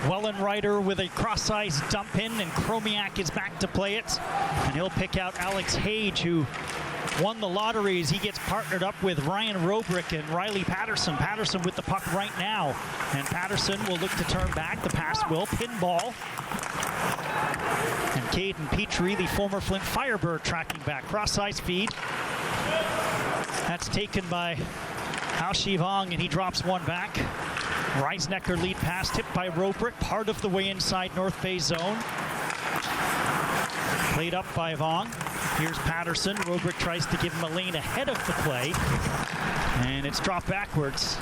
Wellenreiter with a cross-ice dump in, and Chromiak is back to play it. And he'll pick out Alex Hage, who won the lottery as he gets partnered up with Ryan Roobroeck and Riley Patterson. Patterson with the puck right now. And Patterson will look to turn back. The pass will pinball. And Caden Petrie, the former Flint Firebird, tracking back. Cross-ice feed. That's taken by Hao Shivong, and he drops one back. Reisnecker lead pass tipped by Roobroeck, part of the way inside North Bay zone. Played up by Vong. Here's Patterson. Roobroeck tries to give him a lane ahead of the play. And it's dropped backwards.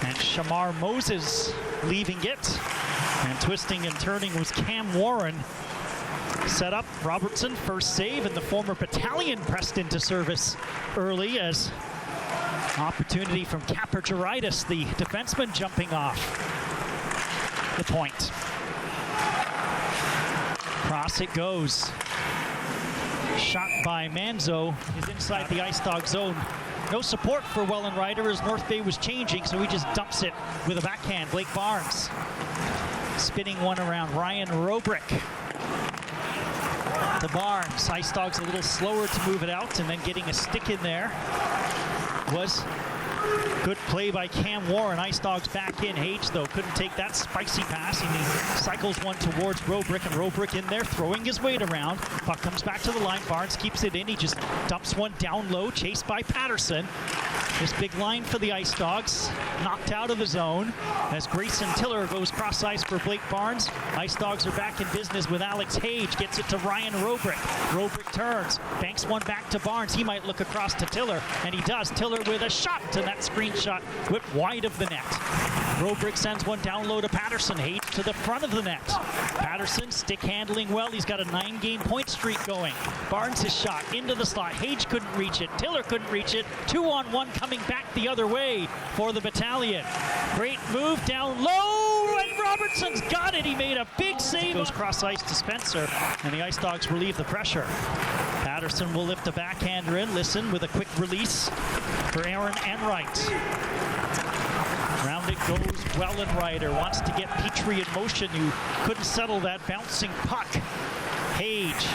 And Shamar Moses leaving it. And twisting and turning was Cam Warren. Set up Robertson, first save, and the former battalion pressed into service early as opportunity from Kapergeritis, the defenseman, jumping off the point. Cross it goes. Shot by Manzo is inside the Ice Dog zone. No support for Wellenreiter as North Bay was changing, so he just dumps it with a backhand. Blake Barnes spinning one around. Ryan Roobroeck to Barnes. Ice Dogs a little slower to move it out, and then getting a stick in there was good play by Cam Warren. Ice Dogs back in. Hage, though, couldn't take that spicy pass, and he cycles one towards Roobroeck, and Roobroeck in there throwing his weight around. Puck comes back to the line. Barnes keeps it in. He just dumps one down low, chased by Patterson. This big line for the Ice Dogs, knocked out of the zone as Grayson Tiller goes cross-ice for Blake Barnes. Ice Dogs are back in business with Alex Hage, gets it to Ryan Roobroeck. Roobroeck turns, banks one back to Barnes. He might look across to Tiller, and he does. Tiller with a shot, and that screenshot whipped wide of the net. Roobroeck sends one down low to Patterson. Hage to the front of the net. Patterson stick handling well. He's got a 9-game point streak going. Barnes' his shot into the slot. Hage couldn't reach it. Tiller couldn't reach it. 2-on-1 coming back the other way for the battalion. Great move down low, and Robertson's got it. He made a big save. Goes cross ice to Spencer, and the Ice Dogs relieve the pressure. Patterson will lift a backhander in. Listen with a quick release for Aaron Enright. Round it goes. Wellenreiter wants to get Petrie in motion, who couldn't settle that bouncing puck. Hage,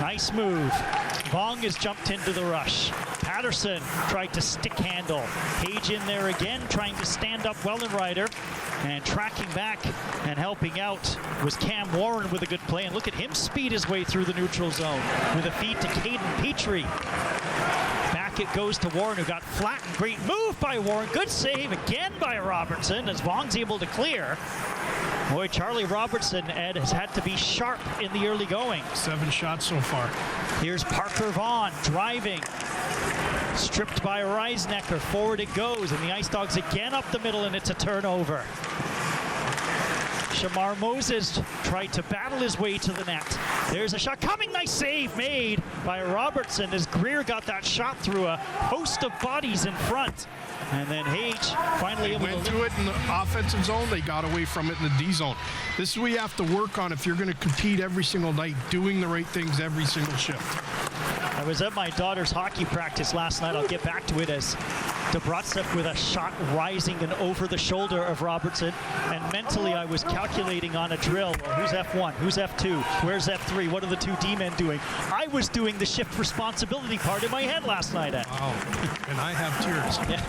nice move. Vong has jumped into the rush. Patterson tried to stick handle. Hage in there again, trying to stand up Wellenreiter. And tracking back and helping out was Cam Warren with a good play. And look at him speed his way through the neutral zone with a feed to Caden Petrie. Back it goes to Warren, who got flattened. Great move by Warren. Good save again by Robertson as Vong's able to clear. Boy, Charlie Robertson, Ed, has had to be sharp in the early going. 7 shots so far. Here's Parker Vaughn driving. Stripped by Reisnecker. Forward it goes, and the Ice Dogs again up the middle, and it's a turnover. Shamar Moses tried to battle his way to the net. There's a shot coming. Nice save made by Robertson as Greer got that shot through a host of bodies in front. And then Hage finally able went to it in the offensive zone. They got away from it in the D zone. This is what you have to work on if you're going to compete every single night, doing the right things every single shift. I was at my daughter's hockey practice last night. I'll get back to it as Dobrotsev with a shot rising and over the shoulder of Robertson. And mentally, I was calculating on a drill. Well, who's F1? Who's F2? Where's F3? What are the 2 D-men doing? I was doing the shift responsibility part in my head last night. Wow. And I have tears. Yeah.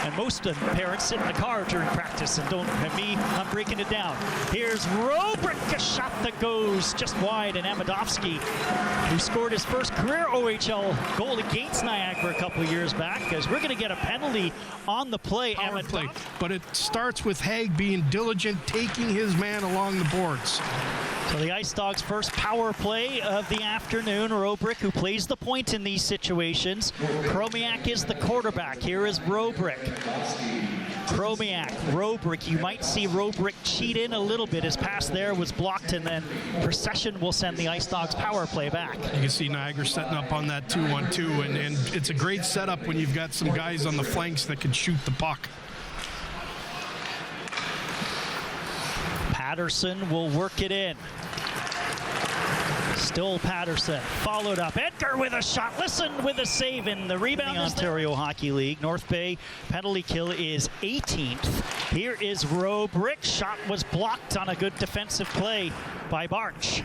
And most parents sit in the car during practice and don't have me. I'm breaking it down. Here's Roobroeck, a shot that goes just wide, and Amadovsky, who scored his first career OHL goal against Niagara a couple years back, as we're going to get a penalty on the play. Power play. But it starts with Haig being diligent, taking his man along the boards. So the Ice Dogs' first power play of the afternoon. Roobroeck, who plays the point in these situations. Chromiak is the quarterback. Here is Roobroeck. Chromiak, Roobroeck. You might see Roobroeck cheat in a little bit. His pass there was blocked, and then Procession will send the Ice Dogs' power play back. You can see Niagara setting up on that 2-1-2, and it's a great setup when you've got some guys on the flanks that can shoot the puck. Patterson will work it in. Still Patterson, followed up. Edgar with a shot. Listen with a save in the rebound. The Ontario Hockey League. North Bay penalty kill is 18th. Here is Roobroeck. Shot was blocked on a good defensive play by Barch.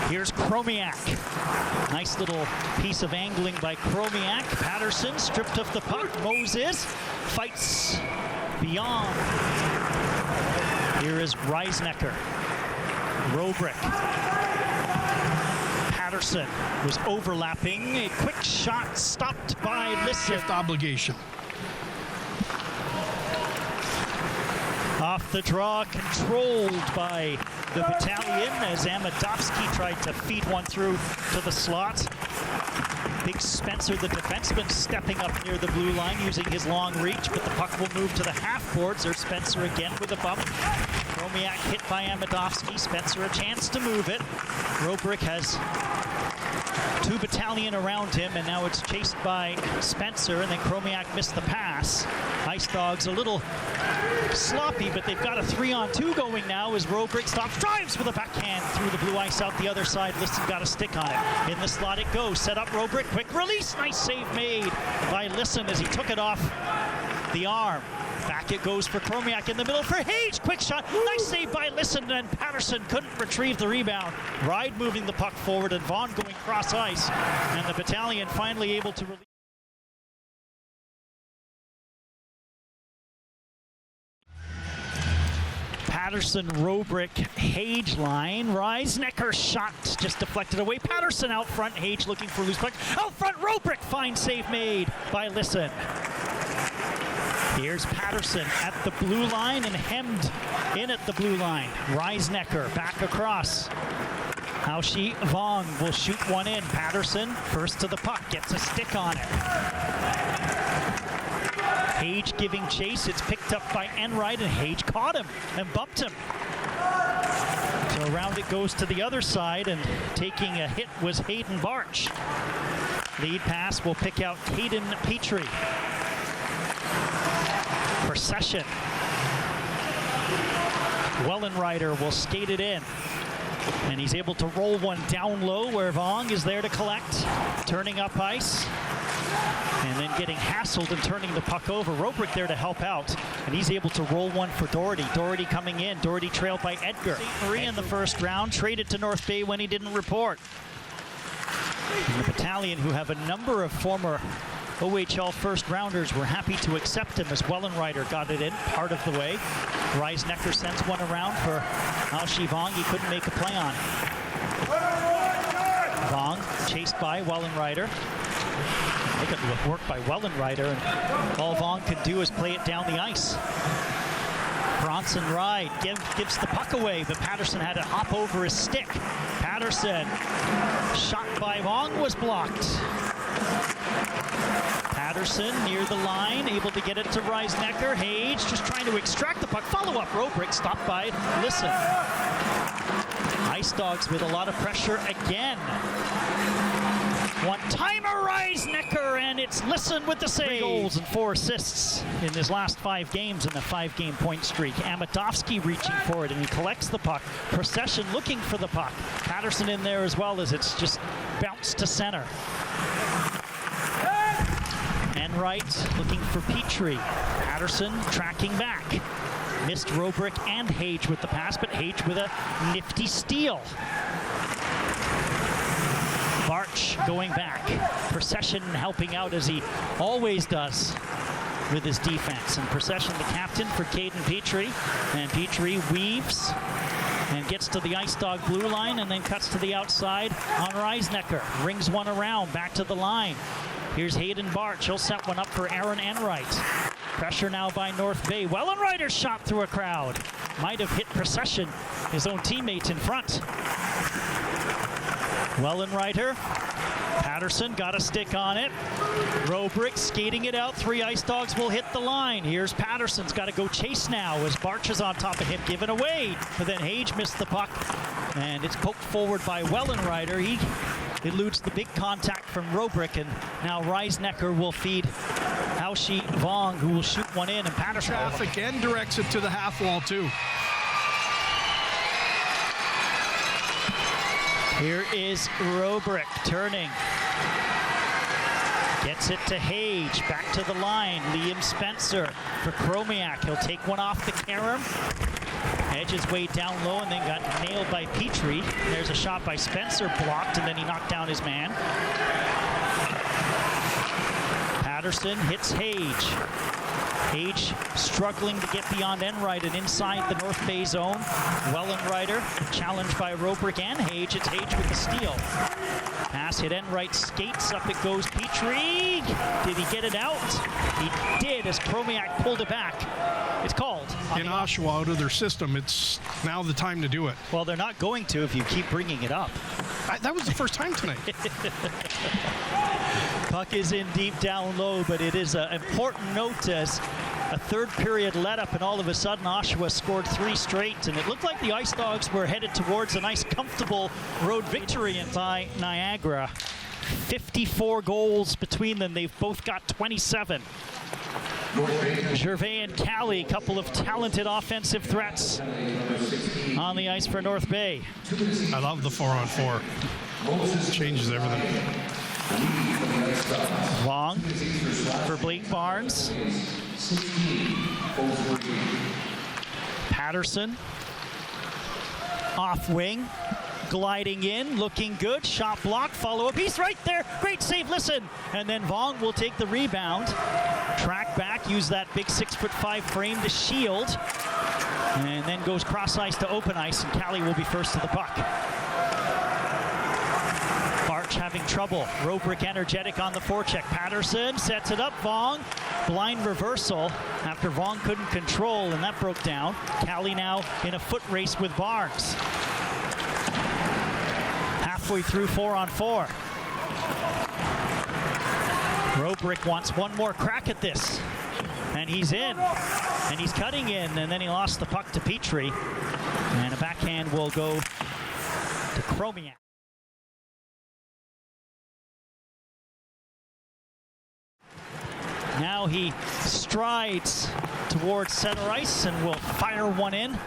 Here's Chromiak. Nice little piece of angling by Chromiak. Patterson stripped of the puck. Moses fights beyond. Here is Reisnecker. Roobroeck. Patterson was overlapping. A quick shot stopped by Listen. Shift obligation. Off the draw, controlled by the battalion as Amadovsky tried to feed one through to the slot. Big Spencer, the defenseman, stepping up near the blue line using his long reach, but the puck will move to the half boards. There's Spencer again with a bump. Chromiak hit by Amadovsky. Spencer a chance to move it. Roobroeck has 2 battalion around him, and now it's chased by Spencer, and then Chromiak missed the pass. Ice Dogs a little sloppy, but they've got a 3-on-2 going now as Roobroeck stops, drives with a backhand through the blue ice out the other side. Liston got a stick on it. In the slot it goes. Set up Roobroeck. Quick release. Nice save made by Liston as he took it off the arm. Back it goes for Chromiak in the middle for Hage. Quick shot. Nice save by Liston, and Patterson couldn't retrieve the rebound. Ride moving the puck forward and Vaughn going cross ice. And the battalion finally able to release. Patterson, Roobroeck, Hage line. Reisnecker shot just deflected away. Patterson out front. Hage looking for loose puck. Out front, Roobroeck. Fine save made by Liston. Here's Patterson at the blue line and hemmed in at the blue line. Reisnecker back across. Haushi Vong will shoot one in. Patterson first to the puck, gets a stick on it. Hage giving chase. It's picked up by Enright, and Hage caught him and bumped him. So around it goes to the other side, and taking a hit was Hayden Barch. Lead pass will pick out Hayden Petrie. Procession. Wellenreiter will skate it in. And he's able to roll one down low where Vong is there to collect. Turning up ice. And then getting hassled and turning the puck over. Roobroeck there to help out. And he's able to roll one for Doherty. Doherty coming in. Doherty trailed by Edgar. St. Marie in the first round. Traded to North Bay when he didn't report. And the battalion, who have a number of former OHL first-rounders, were happy to accept him as Wellenreiter got it in part of the way. Reisnecker sends one around for Haushi Vong. He couldn't make a play on it. Vong chased by Wellenreiter. Look at the work by Wellenreiter, and all Vong could do is play it down the ice. Bronson Ride gives the puck away, but Patterson had to hop over his stick. Patterson, shot by Vong, was blocked. Patterson near the line, able to get it to Reisnecker. Hage just trying to extract the puck. Follow-up, Roobroeck stopped by Listen. Ice Dogs with a lot of pressure again. One-timer, Reisnecker, and it's Listen with the save. 3 goals and 4 assists in his last 5 games in the 5-game point streak. Amadovsky reaching for it, and he collects the puck. Procession looking for the puck. Patterson in there as well, as it's just bounced to center. Enright looking for Petrie. Patterson tracking back. Missed Roobroeck and Hage with the pass, but Hage with a nifty steal. Barch going back. Procession helping out as he always does with his defense. And Procession, the captain for Caden Petrie. And Petrie weaves and gets to the Ice Dog blue line and then cuts to the outside on Reisnecker. Rings one around, back to the line. Here's Hayden Barch. He'll set one up for Aaron Enright. Pressure now by North Bay. Wellenreiter shot through a crowd. Might have hit Procession, his own teammate in front. Wellenreiter. Patterson got a stick on it. Roobroeck skating it out. 3 Ice Dogs will hit the line. Here's Patterson's got to go chase now as Barch is on top of him, given away. But then Hage missed the puck, and it's poked forward by Wellenreiter. He eludes the big contact from Roobroeck, and now Reisnecker will feed out Taoshi Vong, who will shoot one in, and Patterson. Traffic and directs it to the half wall, too. Here is Roobroeck turning. Gets it to Hage, back to the line. Liam Spencer for Chromiak. He'll take one off the carom. Edges way down low and then got nailed by Petrie. There's a shot by Spencer, blocked, and then he knocked down his man. Patterson hits Hage. Hage struggling to get beyond Enright and inside the North Bay zone. Wellenreiter challenged by Roobroeck and Hage. It's Hage with the steal. Pass hit Enright, skates up it goes. Petrie, did he get it out? He did as Chromiak pulled it back. It's called. In Oshawa, out of their system, it's now the time to do it. Well, they're not going to if you keep bringing it up. That was the first time tonight. Puck is in deep down low, but it is an important note as a third period let up, and all of a sudden Oshawa scored 3 straight, and it looked like the Ice Dogs were headed towards a nice comfortable road victory by Niagara. 54 goals between them. They've both got 27. Gervais and Cali, couple of talented offensive threats on the ice for North Bay. I love the 4-on-4. Changes everything. Long for Blake Barnes. Patterson off wing, gliding in, looking good. Shot blocked, follow up. He's right there. Great save, listen. And then Vong will take the rebound. Track back, use that big 6'5" frame to shield. And then goes cross ice to open ice, and Cali will be first to the puck. Arch having trouble. Roobroeck energetic on the forecheck. Patterson sets it up. Vong, blind reversal after Vong couldn't control, and that broke down. Cali now in a foot race with Barnes. Halfway through 4-on-4. Roobroeck wants one more crack at this. And he's in. And he's cutting in, and then he lost the puck to Petrie. And a backhand will go to Chromiak. Now he strides towards center ice and will fire one in.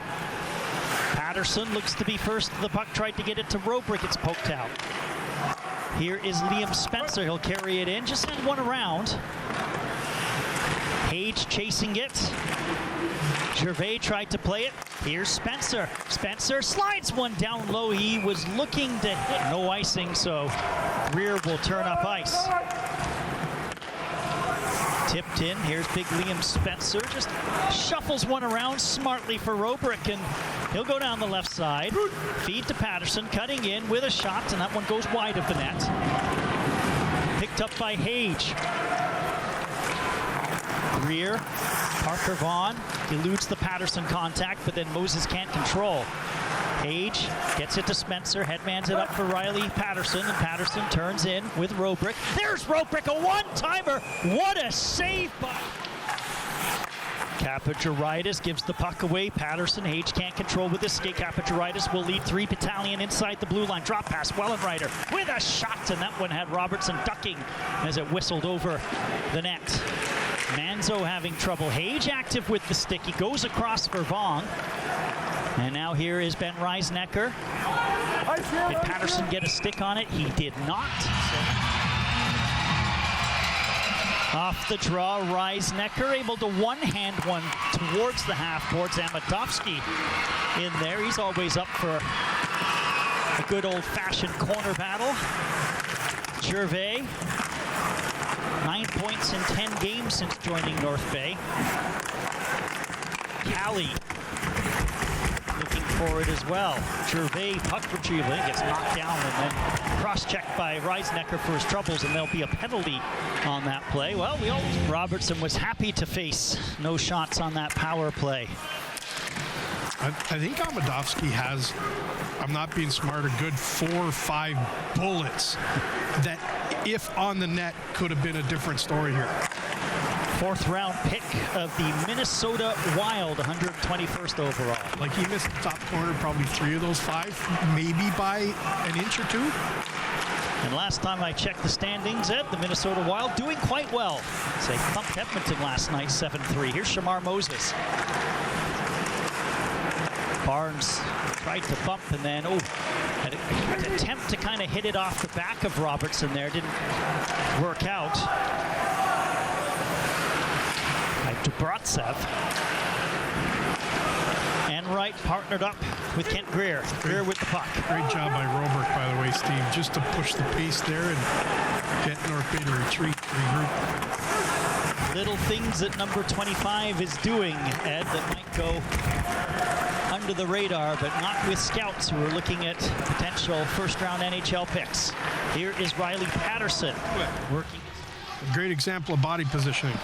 Patterson looks to be first to the puck, tried to get it to Roobroeck, it's poked out. Here is Liam Spencer, he'll carry it in, just send one around. Hage chasing it. Gervais tried to play it. Here's Spencer. Spencer slides one down low. He was looking to hit. No icing, so Greer will turn up ice. Tipped in. Here's big Liam Spencer. Just shuffles one around smartly for Roobroeck, and he'll go down the left side. Feed to Patterson, cutting in with a shot, and that one goes wide of the net. Picked up by Hage. Greer, Parker Vaughn eludes the Patterson contact, but then Moses can't control. Hage gets it to Spencer, headmans it up for Riley Patterson, and Patterson turns in with Roobroeck. There's Roobroeck, a one-timer. What a save by Kapacharitis gives the puck away. Patterson, Hage can't control with this skate. Kapacharitis will lead 3 battalion inside the blue line. Drop pass, Wellenreiter with a shot, and that one had Robertson ducking as it whistled over the net. Manzo having trouble. Hage active with the stick. He goes across for Vong. And now here is Ben Reisnecker. Did Patterson get a stick on it? He did not. Off the draw, Reisnecker able to one-hand one towards the half boards. Amadovsky in there. He's always up for a good old-fashioned corner battle. Gervais, 9 points in 10 games since joining North Bay. Cali looking for it as well. Gervais, puck retrieval, gets knocked down and then cross-checked by Reisnecker for his troubles, and there'll be a penalty on that play. Well, Robertson was happy to face no shots on that power play. I think Amadovsky has, I'm not being smart, a good 4 or 5 bullets that, if on the net, could have been a different story here. 4th round pick of the Minnesota Wild, 121st overall. Like, he missed the top corner, probably 3 of those 5, maybe by an inch or 2. And last time I checked the standings, Ed, the Minnesota Wild doing quite well. They thumped Edmonton last night, 7-3. Here's Shamar Moses. Barnes tried to bump and then, an attempt to kind of hit it off the back of Robertson there. Didn't work out. By Dubratsev. And Wright partnered up with Kent Greer. Greer with the puck. Great job by Roobroeck, by the way, Steve, just to push the pace there and get North Bay to retreat, regroup. Little things that number 25 is doing, Ed, that might go under the radar, but not with scouts who are looking at potential first-round NHL picks. Here is Riley Patterson working. A great example of body positioning.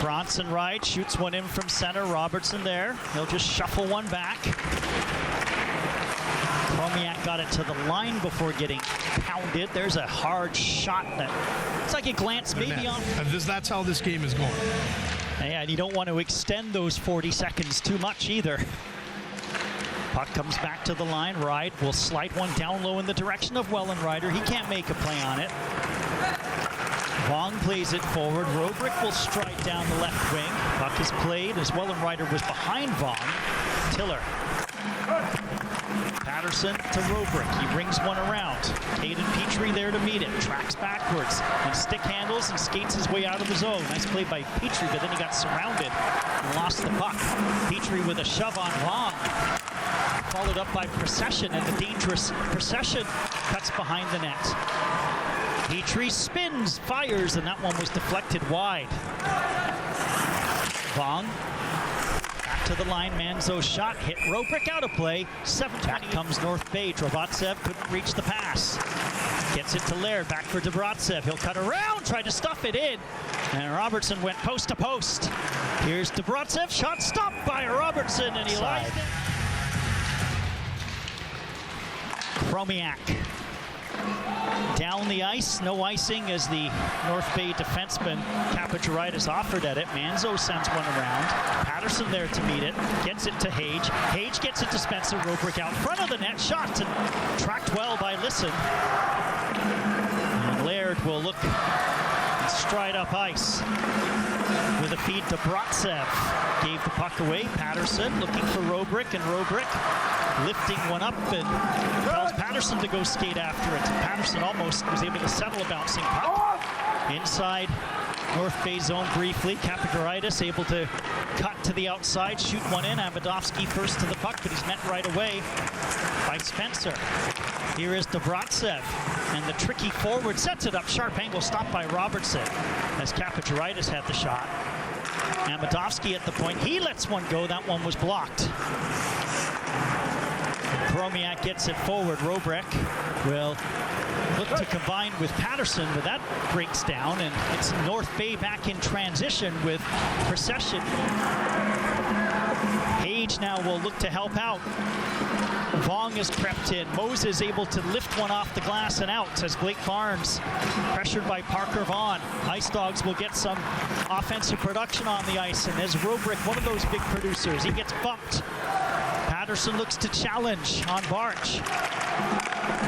Bronson Wright shoots one in from center. Robertson there. He'll just shuffle one back. Chromiak got it to the line before getting pounded. There's a hard shot that it's like it glanced maybe on. That's how this game is going. Yeah, and you don't want to extend those 40 seconds too much either. Puck comes back to the line. Wright will slide one down low in the direction of Wellenrider. He can't make a play on it. Vaughn plays it forward. Roobroeck will stride down the left wing. Puck is played as Wellenrider was behind Vaughn. Tiller. Patterson to Roobroeck. He brings one around. Hayden Petrie there to meet it. Tracks backwards and stick handles and skates his way out of the zone. Nice play by Petrie, but then he got surrounded and lost the puck. Petrie with a shove on Vaughn. Followed up by Procession, and the dangerous Procession cuts behind the net. Petrie spins, fires, and that one was deflected wide. Vaughn back to the line. Manzo's shot hit Roobroeck out of play. 7:20 comes North Bay. Dubratsev couldn't reach the pass. Gets it to Laird. Back for Dubratsev. He'll cut around, try to stuff it in. And Robertson went post to post. Here's Dubratsev. Shot stopped by Robertson, and he lies it. Chromiak down the ice, no icing as the North Bay defenseman Kapacharitis offered at it. Manzo sends one around. Patterson there to meet it, gets it to Hage. Hage gets it to Spencer. Roobroeck out front of the net, shot and tracked well by Lisson. And Laird will look and stride up ice with a feed to Dubratsev. Gave the puck away. Patterson looking for Roobroeck, and Roobroeck lifting one up and tells Patterson to go skate after it. Patterson almost was able to settle a bouncing puck. Inside North Bay zone briefly. Kapacharitis able to cut to the outside, shoot one in. Abadovsky first to the puck, but he's met right away by Spencer. Here is Dubratsev, and the tricky forward sets it up. Sharp angle stopped by Robertson as Kapacharitis had the shot. Abadovsky at the point. He lets one go. That one was blocked. Chromiak gets it forward. Roobroeck will look to combine with Patterson, but that breaks down, and it's North Bay back in transition with Procession. Hage now will look to help out. Vaughn has crept in. Moses able to lift one off the glass and out as Blake Barnes pressured by Parker Vaughn. Ice Dogs will get some offensive production on the ice, and as Roobroeck, one of those big producers, he gets bumped. Patterson looks to challenge on Barch.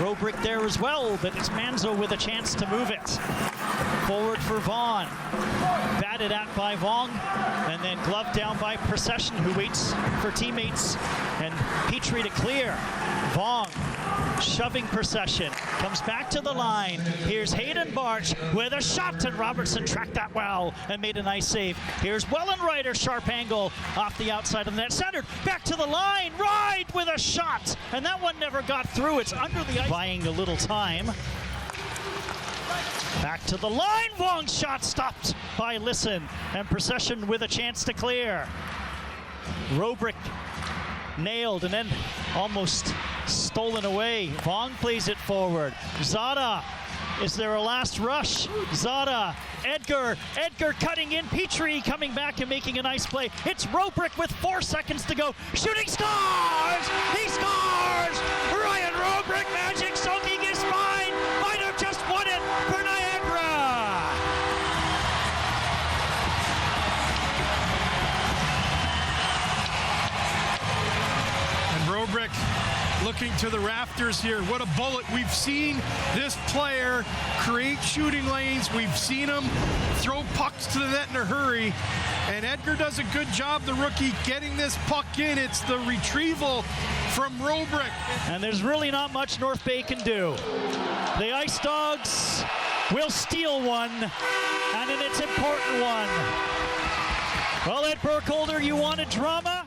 Roobroeck there as well, but it's Manzo with a chance to move it. Forward for Vaughn. Batted at by Vaughn, and then gloved down by Procession, who waits for teammates, and Petrie to clear. Vaughn shoving Procession. Comes back to the line. Here's Hayden Barch with a shot, and Robertson tracked that well and made a nice save. Here's Wellenrider, sharp angle off the outside of the net. Centered, back to the line. Ride with a shot, and that one never got through. It's under the ice. Buying a little time. Back to the line. Wong's shot stopped by Lisson, and Procession with a chance to clear. Roobroeck nailed and then almost stolen away. Vaughn plays it forward. Zada, is there a last rush? Zada, Edgar cutting in. Petrie coming back and making a nice play. It's Roobroeck with 4 seconds to go. Shooting, scores! He scores! Ryan Roobroeck, magic soaking his spine. Might have just won it for Niagara. And Roobroeck, look looking to the rafters here. What a bullet. We've seen this player create shooting lanes. We've seen him throw pucks to the net in a hurry. And Edgar does a good job, the rookie, getting this puck in. It's the retrieval from Roobroeck. And there's really not much North Bay can do. The Ice Dogs will steal one, and it's an important one. Well, Ed Burkholder, you wanted drama?